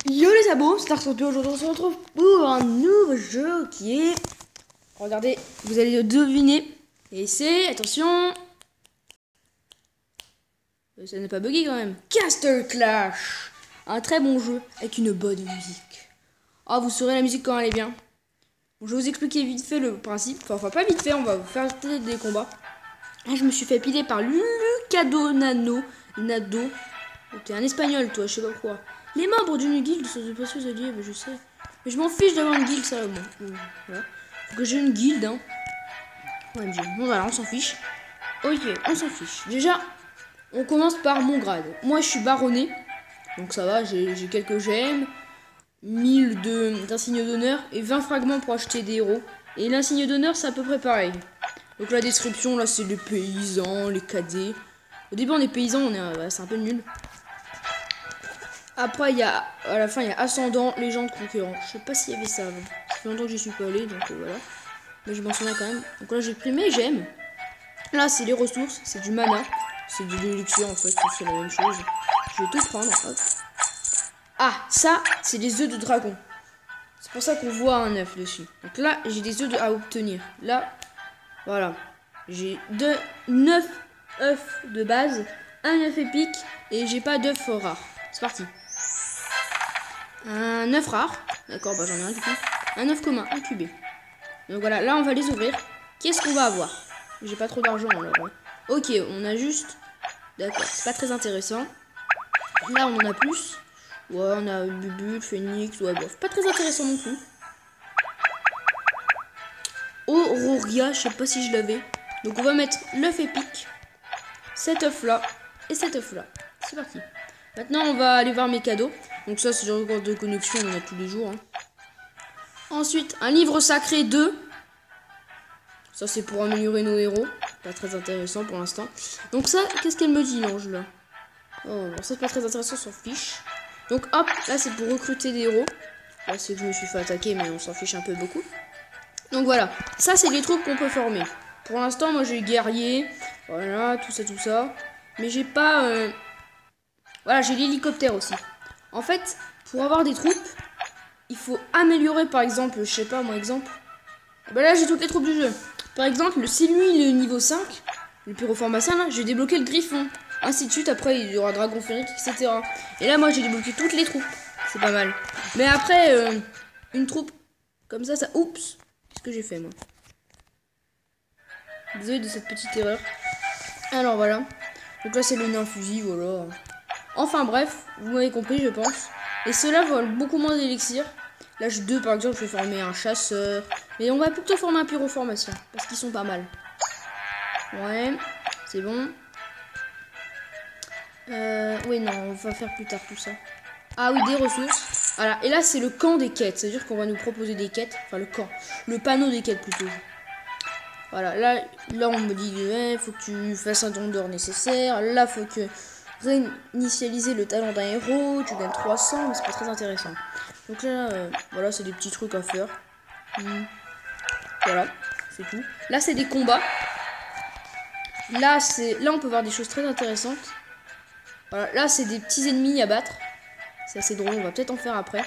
Yo les abos, c'est Arsempé. Aujourd'hui on se retrouve pour un nouveau jeu qui est... Regardez, vous allez le deviner. Et c'est, attention... Ça n'est pas bugué quand même. Castle Clash. Un très bon jeu avec une bonne musique. Ah, vous saurez la musique quand elle est bien. Bon, je vais vous expliquer vite fait le principe. Enfin pas vite fait, on va vous faire des combats. Là, je me suis fait piler par Lucado Nado. T'es un espagnol toi, je sais pas quoi. Les membres d'une guilde sont de précieux alliés, je sais. Mais je m'en fiche d'avoir une guilde, ça, bon. Voilà. Faut que j'ai une guilde, hein. OMG. Bon, voilà, on s'en fiche. Ok, on s'en fiche. Déjà, on commence par mon grade. Moi, je suis baronné. Donc ça va, j'ai quelques gemmes. 1000 d'insignes d'honneur et 20 fragments pour acheter des héros. Et l'insigne d'honneur, c'est à peu près pareil. Donc la description, là, c'est les paysans, les cadets. Au début, on est paysans, c'est un peu nul. Après, à la fin, il y a ascendant, légende, conquérant. Je sais pas s'il y avait ça avant. Ça fait longtemps que j'y suis pas allé, donc voilà. Mais je m'en souviens quand même. Donc là, j'ai pris mes gemmes. Là, c'est les ressources, c'est du mana. C'est de l'élixir en fait, c'est la même chose. Je vais tout prendre, hop. Ah, ça, c'est des œufs de dragon. C'est pour ça qu'on voit un œuf dessus. Donc là, j'ai des œufs à obtenir. Là, voilà. J'ai 9 œufs de base, un œuf épique, et j'ai pas d'œuf rare. C'est parti. Un œuf rare. D'accord, bah j'en ai un du coup. Un œuf commun, un cubé. Donc voilà, là on va les ouvrir. Qu'est-ce qu'on va avoir? J'ai pas trop d'argent alors. Ouais. Ok, on a juste... D'accord, c'est pas très intéressant. Là on en a plus. Ouais, on a Bubu, Phoenix, ouais, bof. Pas très intéressant non plus. Auroria, je sais pas si je l'avais. Donc on va mettre l'œuf épique. Cet œuf là. Et cet œuf là. C'est parti. Maintenant on va aller voir mes cadeaux. Donc ça c'est le record de connexion, on en a tous les jours. Hein. Ensuite, un livre sacré 2. Ça c'est pour améliorer nos héros. Pas très intéressant pour l'instant. Donc ça, qu'est-ce qu'elle me dit l'ange là? Oh, bon, ça c'est pas très intéressant, on s'en fiche. Donc hop, là c'est pour recruter des héros. Là c'est que je me suis fait attaquer mais on s'en fiche un peu beaucoup. Donc voilà, ça c'est les troupes qu'on peut former. Pour l'instant moi j'ai guerrier, voilà, tout ça. Mais j'ai pas... Voilà, j'ai l'hélicoptère aussi. En fait, pour avoir des troupes, il faut améliorer par exemple, je sais pas moi exemple. Bah là j'ai toutes les troupes du jeu. Par exemple, si lui il est niveau 5, le pyropharmacien là, j'ai débloqué le griffon. Ainsi de suite, après il y aura dragon féerique, etc. Et là moi j'ai débloqué toutes les troupes. C'est pas mal. Mais après, une troupe comme ça, oups, qu'est-ce que j'ai fait moi? Désolé de cette petite erreur. Alors voilà. Donc là c'est le nain fusil, voilà. Enfin bref, vous m'avez compris je pense. Et ceux-là volent beaucoup moins d'élixir. L'âge 2 par exemple, je vais former un chasseur. Mais on va plutôt former un pyropharmacien. Parce qu'ils sont pas mal. Ouais, c'est bon. Oui non, on va faire plus tard tout ça. Ah oui, des ressources. Voilà, et là c'est le camp des quêtes. C'est-à-dire qu'on va nous proposer des quêtes. Enfin le camp. Le panneau des quêtes plutôt. Voilà, là on me dit, faut que tu fasses un don d'or nécessaire. Là, faut que réinitialiser le talent d'un héros. Tu gagnes 300, mais c'est pas très intéressant. Donc là, voilà, c'est des petits trucs à faire. Voilà, c'est tout. Là, c'est des combats. Là, on peut voir des choses très intéressantes. Voilà, là, c'est des petits ennemis à battre. C'est assez drôle, on va peut-être en faire après.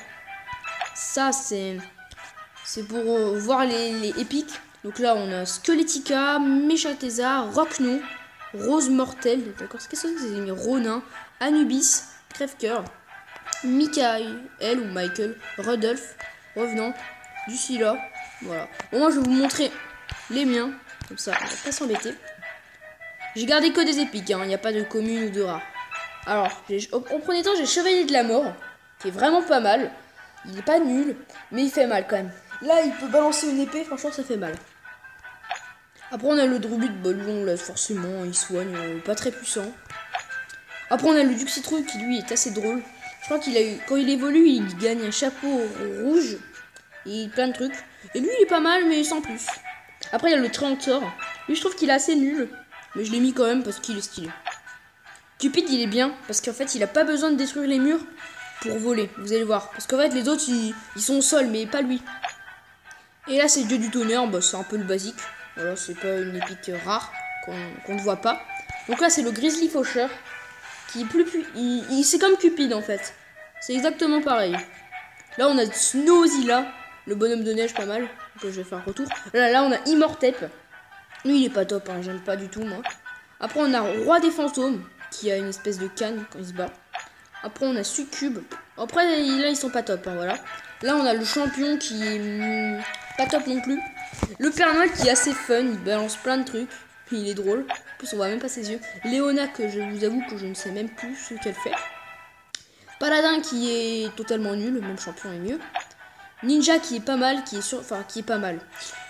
Ça, c'est pour voir les épiques. Donc là, on a Skeletica, Mechateza, Rockno, Rose Mortel. D'accord, qu'est-ce que c'est ces ennemis? Ronin, Anubis, Crève-Cœur, Michael ou Michael, Rudolph, Revenant, Lucilla. Voilà. Bon, moi, je vais vous montrer les miens. Comme ça, on va pas s'embêter. J'ai gardé que des épiques, hein. Il n'y a pas de commune ou de rare. Alors, en premier temps, j'ai Chevalier de la Mort, qui est vraiment pas mal. Il est pas nul, mais il fait mal quand même. Là, il peut balancer une épée, franchement, ça fait mal. Après, on a le Druide, bah lui, là, forcément, il soigne, pas très puissant. Après, on a le Duxitrouille, qui lui est assez drôle. Je crois qu'il a eu, quand il évolue, il gagne un chapeau rouge et plein de trucs. Et lui, il est pas mal, mais sans plus. Après, il y a le Tréantor. Lui, je trouve qu'il est assez nul, mais je l'ai mis quand même parce qu'il est stylé. Cupid, il est bien, parce qu'en fait, il a pas besoin de détruire les murs pour voler, vous allez voir. Parce qu'en fait, les autres, ils sont au sol, mais pas lui. Et là, c'est Dieu du tonnerre, bah, c'est un peu le basique. Voilà, c'est pas une épique rare qu'on ne voit pas. Donc là, c'est le Grizzly Faucheur, qui est plus... c'est comme Cupid, en fait. c'est exactement pareil. Là, on a Snowzilla, le bonhomme de neige, pas mal. Donc, je vais faire un retour. Là, on a Immortep. Lui, il est pas top, hein, j'aime pas du tout, moi. Après, on a Roi des fantômes, qui a une espèce de canne quand il se bat. Après, on a Succube. Après, là, ils sont pas top, hein, voilà. Là, on a le champion qui est pas top non plus. Le Père Noël qui est assez fun, il balance plein de trucs. Puis il est drôle. En plus, on voit même pas ses yeux. Léona, que je vous avoue que je ne sais même plus ce qu'elle fait. Paladin qui est totalement nul, même champion est mieux. Ninja qui est pas mal, qui est pas mal.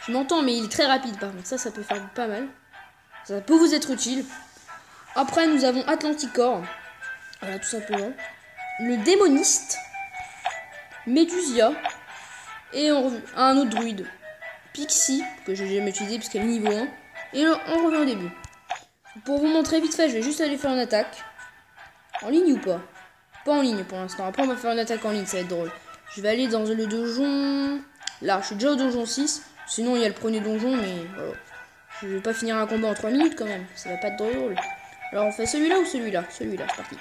Je m'entends, mais il est très rapide par contre. Ça peut faire pas mal. Ça peut vous être utile. Après, nous avons Atlanticor. Voilà, tout simplement. Le Démoniste. Médusia. Et un autre druide. Pixie, que je n'ai jamais utilisé parce qu'elle est niveau 1. Et là, on revient au début. Pour vous montrer vite fait, je vais juste aller faire une attaque. En ligne ou pas? Pas en ligne pour l'instant. Après, on va faire une attaque en ligne, ça va être drôle. Je vais aller dans le donjon. Là, je suis déjà au donjon 6. Sinon, il y a le premier donjon, mais voilà. Je vais pas finir un combat en 3 minutes quand même. Ça va pas être drôle. Alors, on fait celui-là ou celui-là? Celui-là, c'est parti.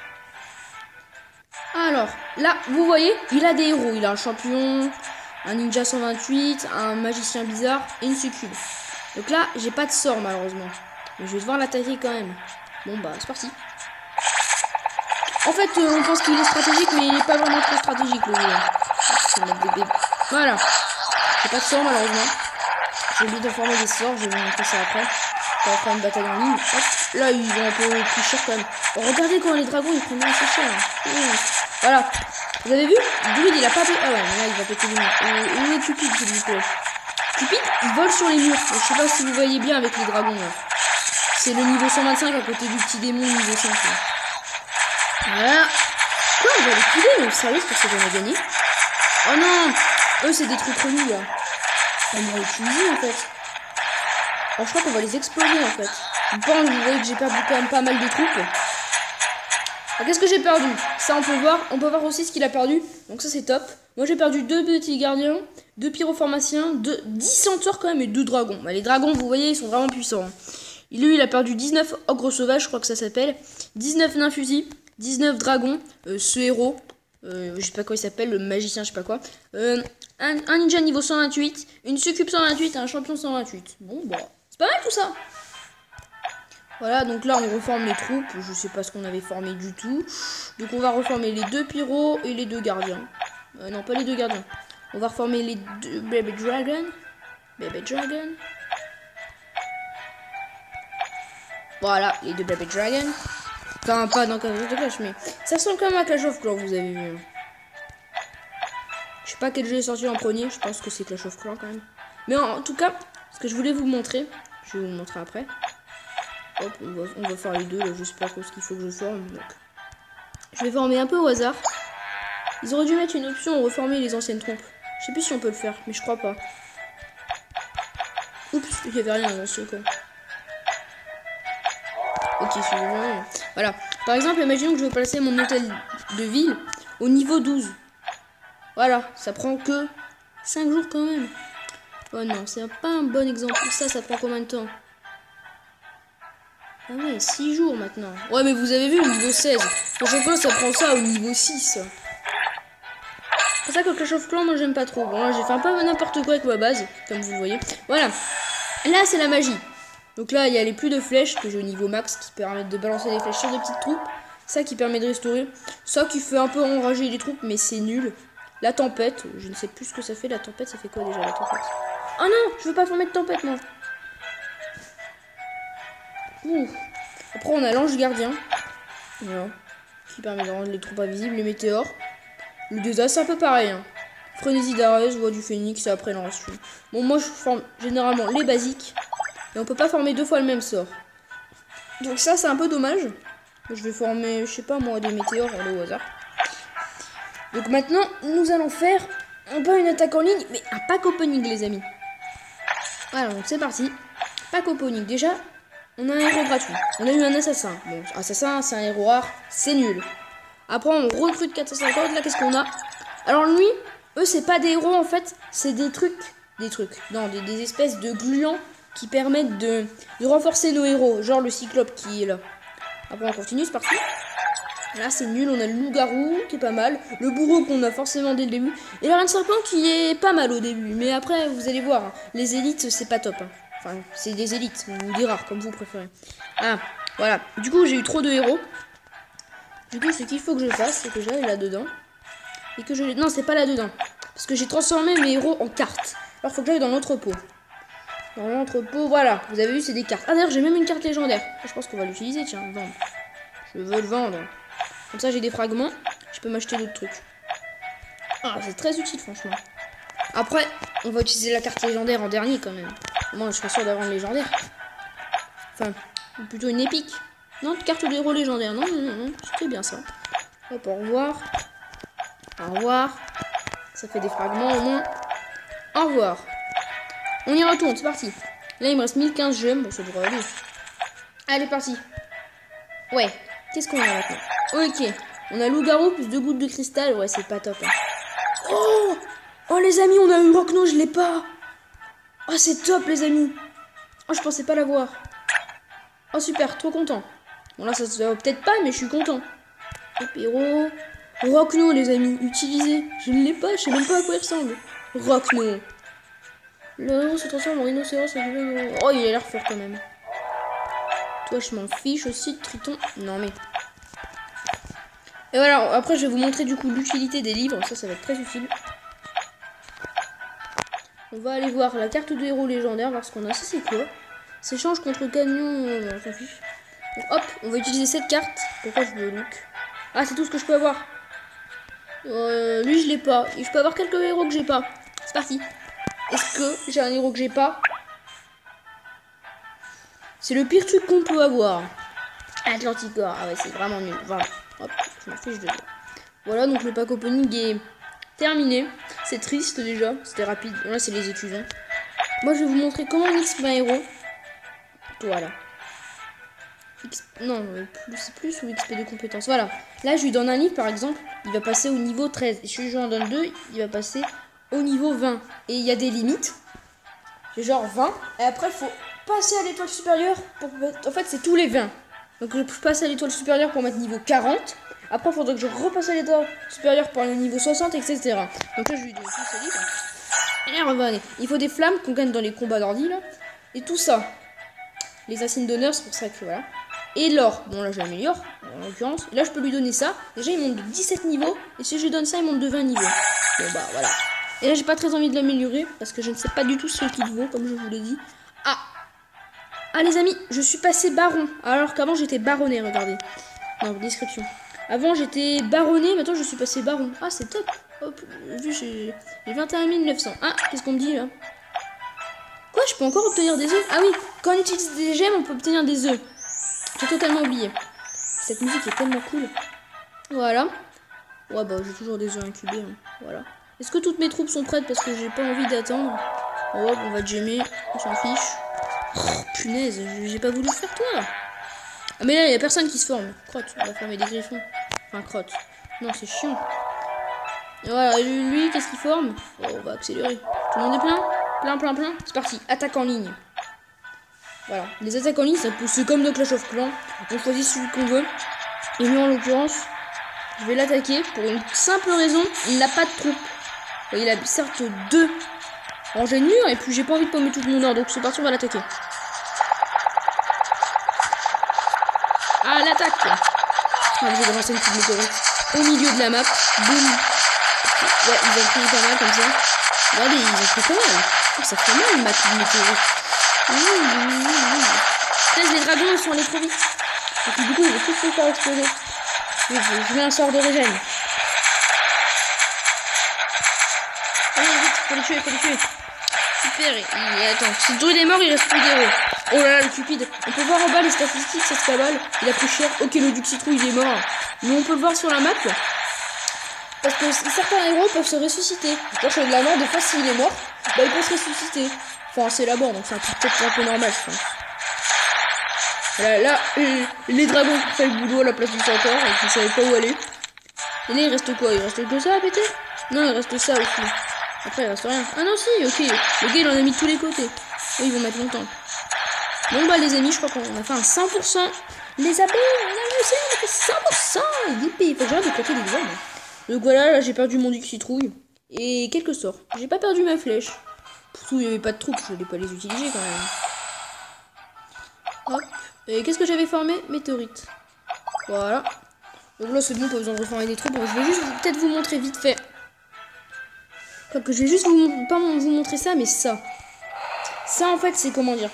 Alors, là, vous voyez, il a des héros. Il a un champion, un ninja 128, un magicien bizarre et une succube. Donc là, j'ai pas de sort malheureusement. Mais je vais devoir l'attaquer quand même. Bon bah, c'est parti. En fait, on pense qu'il est stratégique, mais il est pas vraiment trop stratégique le jeu. Voilà. J'ai pas de sort malheureusement. J'ai oublié de former des sorts, je vais vous montrer ça après. On va faire une bataille en ligne. Hop. Là, ils vont un peu plus cher quand même. Oh, regardez quand les dragons ils prennent assez cher. Voilà. Vous avez vu? Druid il a pas pété. Ah ouais, mais là il va péter les murs. Où est Cupid s'il vous plaît? Cupid il vole sur les murs. Je sais pas si vous voyez bien avec les dragons là. C'est le niveau 125 à côté du petit démon niveau 5 là. Voilà. Quoi, on va les couler, mais sérieux, parce que j'en ai gagné. Oh non! Eux c'est des trucs relous là. On va les utiliser en fait. Alors, je crois qu'on va les exploser en fait. Bon, vous voyez que j'ai perdu quand même pas mal de troupes. Qu'est-ce que j'ai perdu? Ça on peut voir. On peut voir aussi ce qu'il a perdu. Donc ça c'est top. Moi j'ai perdu 2 petits gardiens, 2 pyropharmaciens, 10 centaures quand même et 2 dragons. Bah, les dragons vous voyez ils sont vraiment puissants. Lui il a perdu 19 ogres sauvages, je crois que ça s'appelle. 19 nains fusils, 19 dragons. Ce héros, je sais pas quoi il s'appelle, le magicien je sais pas quoi. Un ninja niveau 128, une succube 128 et un champion 128. Bon bah c'est pas mal tout ça. Voilà, donc là on reforme les troupes, je sais pas ce qu'on avait formé du tout. Donc on va reformer les 2 pyros et les 2 gardiens. Non, pas les 2 gardiens. On va reformer les 2 Baby Dragon. Baby Dragon. Voilà, les 2 Baby Dragon. Enfin, pas dans Clash of Clash, mais ça ressemble quand même à Clash of Clans, vous avez vu. Je sais pas quel jeu est sorti en premier, je pense que c'est Clash of Clans quand même. Mais en tout cas, ce que je voulais vous montrer, je vais vous le montrer après. Hop, on va faire les 2, là, je sais pas trop ce qu'il faut que je forme. Donc. Je vais former un peu au hasard. Ils auraient dû mettre une option reformer les anciennes troupes. Je sais plus si on peut le faire, mais je crois pas. Oups, il y avait rien dans ce con. Ok, c'est bon. Voilà. Par exemple, imaginons que je veux placer mon hôtel de ville au niveau 12. Voilà, ça prend que 5 jours quand même. Oh non, c'est pas un bon exemple. Ça prend combien de temps? Ah ouais, 6 jours maintenant. Ouais, mais vous avez vu, au niveau 16. Clash of Clans, ça prend ça au niveau 6. C'est pour ça que Clash of Clans, moi, j'aime pas trop. Bon, là, j'ai fait un peu n'importe quoi avec ma base, comme vous le voyez. Voilà. Là, c'est la magie. Donc là, il y a les plus de flèches que j'ai au niveau max qui permettent de balancer des flèches sur des petites troupes. Ça qui permet de restaurer. Ça qui fait un peu enrager les troupes, mais c'est nul. La tempête, je ne sais plus ce que ça fait. La tempête, ça fait quoi déjà la tempête? Oh non, je veux pas former de tempête, moi. Ouh. Après, on a l'ange gardien. Voilà. Qui permet de rendre les troupes invisibles. Les météores. Le désastre, c'est un peu pareil. Hein. Frénésie d'Arès, voix du phénix, et après l'enracion. Bon, moi, je forme généralement les basiques. Et on peut pas former 2 fois le même sort. Donc ça, c'est un peu dommage. Je vais former, je sais pas moi, des météores au hasard. Donc maintenant, nous allons faire un peu une attaque en ligne, mais un pack opening, les amis. Voilà, donc c'est parti. Pack opening. Déjà, on a un héros gratuit. On a eu un assassin. Bon, assassin, c'est un héros rare, c'est nul. Après, on recrute 450. Là, qu'est-ce qu'on a? Alors lui, eux, c'est pas des héros en fait, c'est des trucs. Non, des espèces de gluants qui permettent de renforcer nos héros. Genre le cyclope qui est là. Après, on continue, c'est parti. Là c'est nul, on a le loup-garou qui est pas mal, le bourreau qu'on a forcément dès le début, et la reine serpent qui est pas mal au début, mais après vous allez voir, hein, les élites c'est pas top. Hein. Enfin c'est des élites, ou des rares comme vous préférez. Ah voilà, du coup j'ai eu trop de héros. Du coup ce qu'il faut que je fasse, c'est que j'aille là-dedans. Et que je... Non c'est pas là-dedans, parce que j'ai transformé mes héros en cartes. Alors faut que j'aille dans l'entrepôt. Dans l'entrepôt, voilà, vous avez vu c'est des cartes. Ah d'ailleurs j'ai même une carte légendaire, je pense qu'on va l'utiliser, tiens, vendre. Je veux le vendre. Comme ça, j'ai des fragments. Je peux m'acheter d'autres trucs. Ah, c'est très utile, franchement. Après, on va utiliser la carte légendaire en dernier, quand même. Moi, je serais sûr d'avoir une légendaire. Enfin, plutôt une épique. Non, une carte de héros légendaire. Non, non, non, non. C'était bien ça. Hop, au revoir. Au revoir. Ça fait des fragments, au moins. Au revoir. On y retourne, c'est parti. Là, il me reste 1015 gemmes. Bon, ça devrait aller. Allez, parti. Ouais. Qu'est-ce qu'on a maintenant? Ok, on a loup-garou plus 2 gouttes de cristal. Ouais, c'est pas top. Hein. Oh, oh les amis, on a eu Rockno, je l'ai pas. Oh, c'est top les amis. Oh, je pensais pas l'avoir. Oh, super, trop content. Bon, là, ça se voit peut-être pas, mais je suis content. Hop, héros. Rockno, les amis, utilisé. Je ne l'ai pas, je sais même pas à quoi il ressemble. Rockno. Le héros se transforme en rhinocéros. Oh, il a l'air fort quand même. Toi, je m'en fiche aussi, Triton. Non, mais... Et voilà, après je vais vous montrer du coup l'utilité des livres, ça va être très utile. On va aller voir la carte de héros légendaire, voir ce qu'on a. Ça c'est quoi? S'échange contre canyon, on s'en fiche. Donc, hop, on va utiliser cette carte. Pourquoi je veux Luc? Ah, c'est tout ce que je peux avoir. Lui je l'ai pas. Et je peux avoir quelques héros que j'ai pas. C'est parti. Est-ce que j'ai un héros que j'ai pas? C'est le pire truc qu'on peut avoir. Atlanticor, ah ouais c'est vraiment nul. Voilà. Hop, je m'en fiche de ça. Voilà, donc le pack opening est terminé. C'est triste déjà, c'était rapide. Là, c'est les étudiants. Moi, je vais vous montrer comment on XP un héros. Voilà. Non, c'est plus ou XP de compétences. Voilà. Là, je lui donne un livre, par exemple. Il va passer au niveau 13. Et si je lui en donne 2, il va passer au niveau 20. Et il y a des limites. C'est genre 20. Et après, il faut passer à l'étoile supérieure. En fait, c'est tous les 20. Donc je passe à l'étoile supérieure pour mettre niveau 40. Après, il faudrait que je repasse à l'étoile supérieure pour le niveau 60, etc. Donc là, je lui donne tout ce livre. Et revenez. Il faut des flammes qu'on gagne dans les combats d'ordi, là. Et tout ça. Les assises d'honneur, c'est pour ça que voilà. Et l'or. Bon, là, j'améliore, en l'occurrence. Là, je peux lui donner ça. Déjà, il monte de 17 niveaux. Et si je lui donne ça, il monte de 20 niveaux. Bon, bah, voilà. Et là, j'ai pas très envie de l'améliorer. Parce que je ne sais pas du tout ce qu'il vaut, comme je vous l'ai dit. Ah les amis, je suis passé baron, alors qu'avant j'étais baronnet, regardez. Non, description. Avant j'étais baronnet, maintenant je suis passé baron. Ah c'est top. Hop, vu j'ai 21 900. Ah, qu'est-ce qu'on me dit là? Quoi, je peux encore obtenir des œufs? Ah oui, quand on utilise des gemmes, on peut obtenir des œufs. J'ai totalement oublié. Cette musique est tellement cool. Voilà. Ouais bah j'ai toujours des œufs incubés. Hein. Voilà. Est-ce que toutes mes troupes sont prêtes parce que j'ai pas envie d'attendre? Oh, on va gemmer, on s'en fiche. Oh, punaise, j'ai pas voulu faire toi. Ah mais là, il y a personne qui se forme. Crotte, on va former des griffons. Enfin, crotte. Non, c'est chiant. Et voilà, lui, qu'est-ce qu'il forme? Oh, on va accélérer. Tout le monde est plein? Plein. C'est parti, attaque en ligne. Voilà, les attaques en ligne, c'est comme dans Clash of Clans. On choisit celui qu'on veut. Et lui, en l'occurrence, je vais l'attaquer pour une simple raison, il n'a pas de troupes. Il a certes 2 rangées de murs, et puis j'ai pas envie de paumer tout mon ordre, donc c'est parti, on va l'attaquer. Ah, l'attaque! Ah, j'ai balancé une petite météorite au milieu de la map. Boum! Ouais, ils ont pris pas mal comme ça. Regardez, ils ont pris pas mal. Oh, ça fait mal une map de météorite. Les dragons, ils sont allés trop vite. Et puis du coup, ils vont tous se faire exploser. Je mets un sort de régène. Allez, vite, faut les tuer. Super, et attends, si le druide est mort, il reste plus d'héros. Oh là là, le cupide. On peut voir en bas les statistiques, ça c'est pas mal. Il a pris cher. Ok, le duc citrouille, il est mort. Mais on peut le voir sur la map. Parce que certains héros peuvent se ressusciter. Genre, sur de la mort, des fois, s'il est mort, bah, il peut se ressusciter. Enfin, c'est la mort, donc c'est peut-être un peu normal, je pense. Là, les dragons qui font le boulot à la place du centaure et qui ne savaient pas où aller. Et là, il reste quoi? Il reste que ça à péter? Non, il reste ça aussi. Après, il reste rien. Ah non, si, ok. Le gars, il en a mis de tous les côtés. Oui, ils vont mettre longtemps. Bon, bah, les amis, je crois qu'on a fait un 100%. Les abeilles, on a réussi, on a fait 100%. Youpi, il faut que j'arrête de claquer des hommes. Donc voilà, là j'ai perdu mon Duc Citrouille. Et quelques sorts. J'ai pas perdu ma flèche. Pourtant il n'y avait pas de troupes, je n'allais pas les utiliser quand même. Hop. Et qu'est-ce que j'avais formé? Météorite. Voilà. Donc là c'est bon, pas besoin de reformer des troupes. Je vais juste peut-être vous montrer vite fait. Que je vais juste pas vous montrer ça, mais ça. Ça en fait c'est comment dire.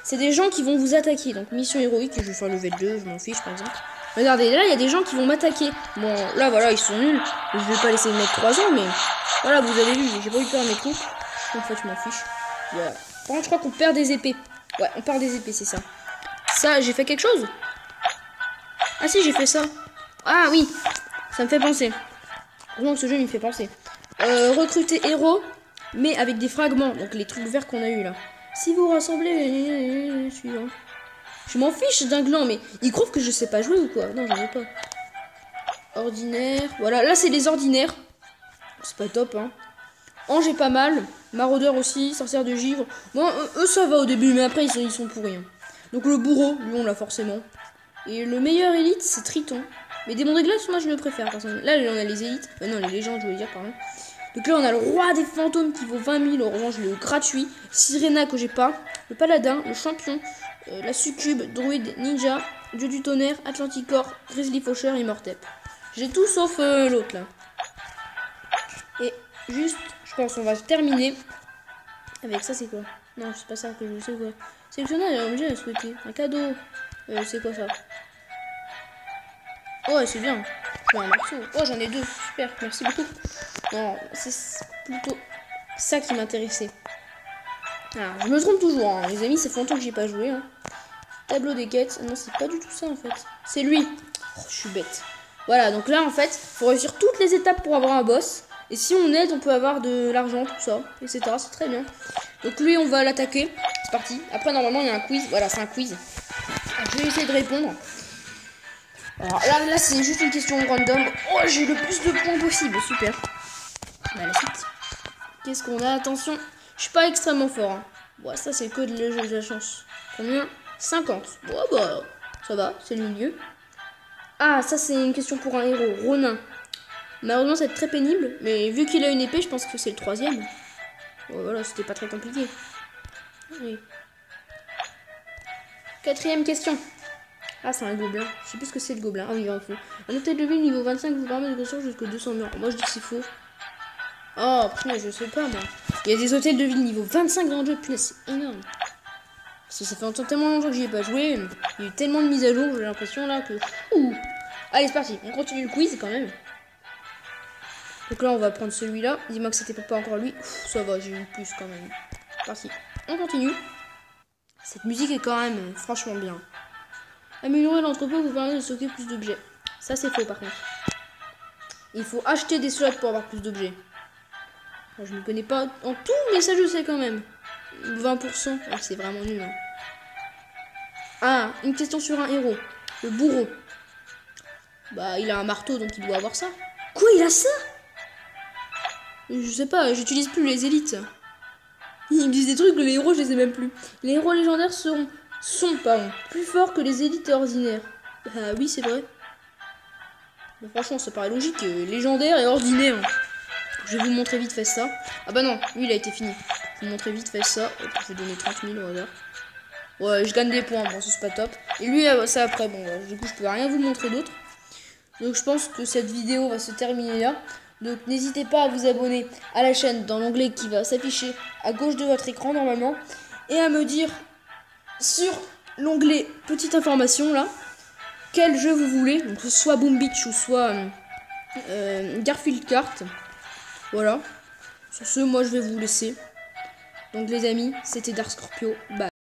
C'est des gens qui vont vous attaquer. Donc mission héroïque, je vais faire level 2, je m'en fiche par exemple. Regardez, là il y a des gens qui vont m'attaquer. Bon là voilà, ils sont nuls. Je vais pas laisser mettre 3 ans, mais voilà, vous avez vu, j'ai pas eu peur de mes troupes. En fait je m'en fiche. Voilà. Par contre je crois qu'on perd des épées. Ouais, on perd des épées, c'est ça. Ça, j'ai fait quelque chose? Ah si, j'ai fait ça. Ah oui, ça me fait penser. Heureusement que ce jeu me fait penser. Recruter héros, mais avec des fragments. Donc les trucs verts qu'on a eu là. Si vous rassemblez suivant. Je m'en fiche d'un gland, mais ils croient que je sais pas jouer ou quoi? Non, j'en ai pas. Ordinaire. Voilà, là c'est les ordinaires. C'est pas top, hein. Ange est pas mal. Maraudeur aussi. Sorcière de givre. Bon, eux ça va au début, mais après ils sont pourris. Hein. Donc le bourreau, lui on l'a forcément. Et le meilleur élite, c'est Triton. Mais démon de glace, moi je le préfère. Là on a les élites. Non, les légendes, je voulais dire, pardon. Donc là on a le roi des fantômes qui vaut 20 000. Orange, je l'ai au gratuit. Sirena que j'ai pas. Le paladin, le champion. La succube, druide, ninja. Dieu du tonnerre, Atlanticor, Grizzly Faucheur et Mortep. J'ai tout sauf l'autre là. Et juste, je pense on va terminer. Avec ça, c'est quoi? Non, c'est pas ça que je sais quoi. Sélectionner un objet à souhaiter. Un cadeau. C'est quoi ça? Oh, c'est bien. J'ai un morceau. Oh, j'en ai 2. Super, merci beaucoup. Non, c'est plutôt ça qui m'intéressait. Alors, je me trompe toujours, hein. Les amis, c'est longtemps que j'ai pas joué. Hein. Tableau des quêtes. Non, c'est pas du tout ça en fait. C'est lui. Oh, je suis bête. Voilà, donc là en fait, faut réussir toutes les étapes pour avoir un boss. Et si on aide, on peut avoir de l'argent, tout ça, etc. C'est très bien. Donc lui, on va l'attaquer. C'est parti. Après, normalement, il y a un quiz. Voilà, c'est un quiz. Alors, je vais essayer de répondre. Alors là c'est juste une question random. Oh, j'ai le plus de points possible. Super. Bah, la suite. Qu'est-ce qu'on a? Attention. Je suis pas extrêmement fort. Hein. Bon, ça, c'est le code de la chance. Combien? 50. Bon, bah, ça va. C'est le milieu. Ah, ça, c'est une question pour un héros. Ronin. Malheureusement, ça va être très pénible, mais vu qu'il a une épée, je pense que c'est le 3e. Bon, voilà, c'était pas très compliqué. Oui. 4e question. Ah, c'est un gobelin. Je sais plus ce que c'est le gobelin. Ah oui, il en faut. Un hôtel de ville niveau 25 vous permet de construire jusqu'à 200 murs. Moi, je dis que c'est faux. Oh, punaise, je sais pas, moi. Il y a des hôtels de ville niveau 25 dans le jeu. Punaise, c'est énorme. Parce que ça fait tellement longtemps que j'y ai pas joué. Il y a eu tellement de mises à jour, j'ai l'impression là que... Ouh. Allez, c'est parti. On continue le quiz quand même. Donc là, on va prendre celui-là. Dis-moi que c'était pas encore lui. Ouf, ça va, j'ai eu plus quand même. Parti. On continue. Cette musique est quand même franchement bien. Améliorer l'entrepôt vous permet de stocker plus d'objets. Ça, c'est faux par contre. Il faut acheter des slots pour avoir plus d'objets. Bon, je ne connais pas en tout, mais ça, je sais quand même. 20%. Oh, c'est vraiment nul. Hein. Ah, une question sur un héros. Le bourreau. Bah, il a un marteau, donc il doit avoir ça. Quoi, il a ça? Je sais pas, j'utilise plus les élites. Ils me disent des trucs, les héros, je les ai même plus. Les héros légendaires sont plus forts que les élites ordinaires. Ah oui, c'est vrai. Bah, franchement, ça paraît logique. Légendaire et ordinaire. Je vais vous montrer vite fait ça. Ah bah non, lui, il a été fini. Je vais vous montrer vite fait ça. Hop, je vais donner 30 000 au hasard. Ouais, je gagne des points, bon, c'est pas top. Et lui, ça après, bon, du coup, je peux rien vous montrer d'autre. Donc, je pense que cette vidéo va se terminer là. Donc n'hésitez pas à vous abonner à la chaîne dans l'onglet qui va s'afficher à gauche de votre écran normalement. Et à me dire sur l'onglet petite information là, quel jeu vous voulez. Donc soit Boom Beach ou soit Garfield Kart. Voilà. Sur ce, moi je vais vous laisser. Donc les amis, c'était Dark Scorpio. Bye.